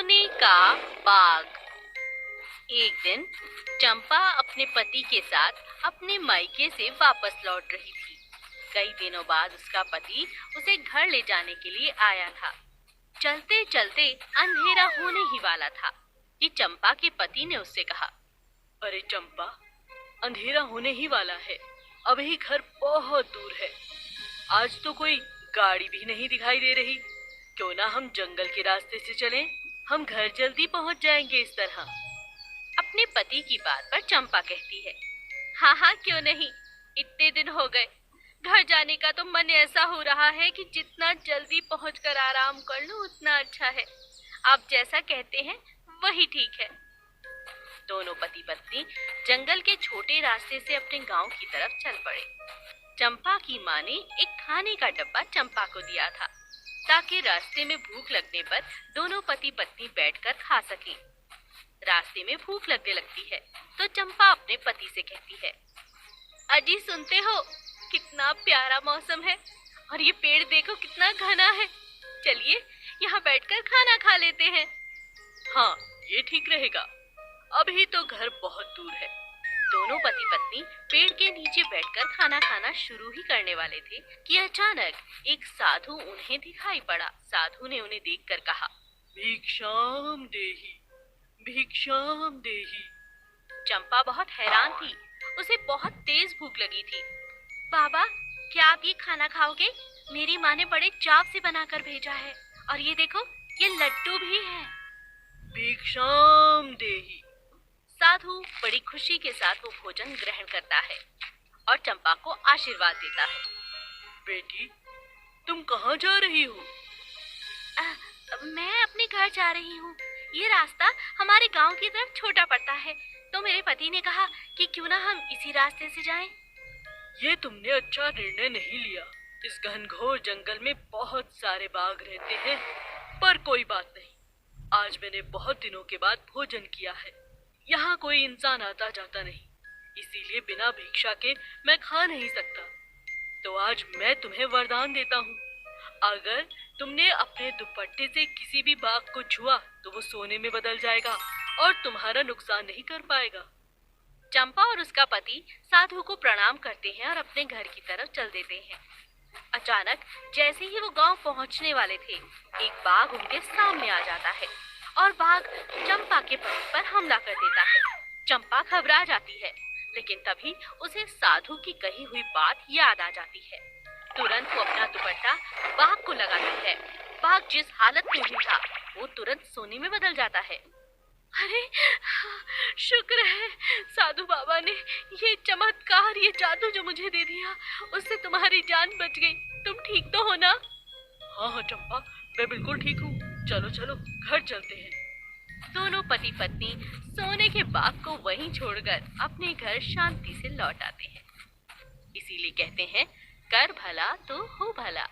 सोने का बाग। एक दिन चंपा अपने पति के साथ अपने मायके से वापस लौट रही थी। कई दिनों बाद उसका पति उसे घर ले जाने के लिए आया था। चलते चलते अंधेरा होने ही वाला था कि चंपा के पति ने उससे कहा, अरे चंपा, अंधेरा होने ही वाला है। अभी घर बहुत दूर है। आज तो कोई गाड़ी भी नहीं दिखाई दे रही। क्यों ना हम जंगल के रास्ते से चलें? हम घर जल्दी पहुंच जाएंगे इस तरह। अपने पति की बात पर चंपा कहती है, हाँ हाँ क्यों नहीं, इतने दिन हो गए, घर जाने का तो मन ऐसा हो रहा है कि जितना जल्दी पहुंचकर आराम कर लूं उतना अच्छा है। आप जैसा कहते हैं वही ठीक है। दोनों पति पत्नी जंगल के छोटे रास्ते से अपने गांव की तरफ चल पड़े। चंपा की माँ ने एक खाने का डब्बा चंपा को दिया था ताकि रास्ते में भूख लगने पर दोनों पति पत्नी बैठकर खा सकें। रास्ते में भूख लगने लगती है तो चंपा अपने पति से कहती है, अजी सुनते हो, कितना प्यारा मौसम है और ये पेड़ देखो कितना घना है। चलिए यहाँ बैठकर खाना खा लेते हैं। हाँ, ये ठीक रहेगा। अभी तो घर बहुत दूर है। दोनों पति पत्नी पेड़ के नीचे बैठकर खाना खाना शुरू ही करने वाले थे कि अचानक एक साधु उन्हें दिखाई पड़ा। साधु ने उन्हें देखकर कहा, भिक्षाम देहि, भिक्षाम देहि। चंपा बहुत हैरान थी, उसे बहुत तेज भूख लगी थी। बाबा, क्या आप ये खाना खाओगे? मेरी माँ ने बड़े चाव से बनाकर भेजा है और ये देखो, ये लड्डू भी है। भिक्षाम देहि। साधु बड़ी खुशी के साथ वो भोजन ग्रहण करता है और चंपा को आशीर्वाद देता है। बेटी, तुम कहाँ जा रही हो? मैं अपने घर जा रही हूँ। ये रास्ता हमारे गांव की तरफ छोटा पड़ता है, तो मेरे पति ने कहा कि क्यों ना हम इसी रास्ते से जाएं। ये तुमने अच्छा निर्णय नहीं लिया। इस घनघोर जंगल में बहुत सारे बाघ रहते हैं, पर कोई बात नहीं। आज मैंने बहुत दिनों के बाद भोजन किया है। यहाँ कोई इंसान आता जाता नहीं, इसीलिए बिना भिक्षा के मैं खा नहीं सकता। तो आज मैं तुम्हें वरदान देता हूँ, अगर तुमने अपने दुपट्टे से किसी भी बाघ को छुआ तो वो सोने में बदल जाएगा और तुम्हारा नुकसान नहीं कर पाएगा। चंपा और उसका पति साधु को प्रणाम करते हैं और अपने घर की तरफ चल देते हैं। अचानक जैसे ही वो गांव पहुंचने वाले थे, एक बाघ उनके सामने आ जाता है और बाघ चंपा के पति पर हमला कर देता है। चंपा घबरा जाती है, लेकिन तभी उसे साधु की कही हुई बात याद आ जाती है। तुरंत वो अपना दुपट्टा बाघ को लगाती है। बाघ जिस हालत में भी था वो तुरंत सोने में बदल जाता है। अरे शुक्र है साधु बाबा ने ये चमत्कार, ये जादू जो मुझे दे दिया, उससे तुम्हारी जान बच गई। तुम ठीक तो हो ना? हाँ हाँ चंपा, मैं बिल्कुल ठीक हूँ। चलो चलो घर चलते हैं। दोनों पति पत्नी सोने के बाघ को वहीं छोड़कर अपने घर शांति से लौट आते हैं। इसीलिए कहते हैं, कर भला तो हो भला।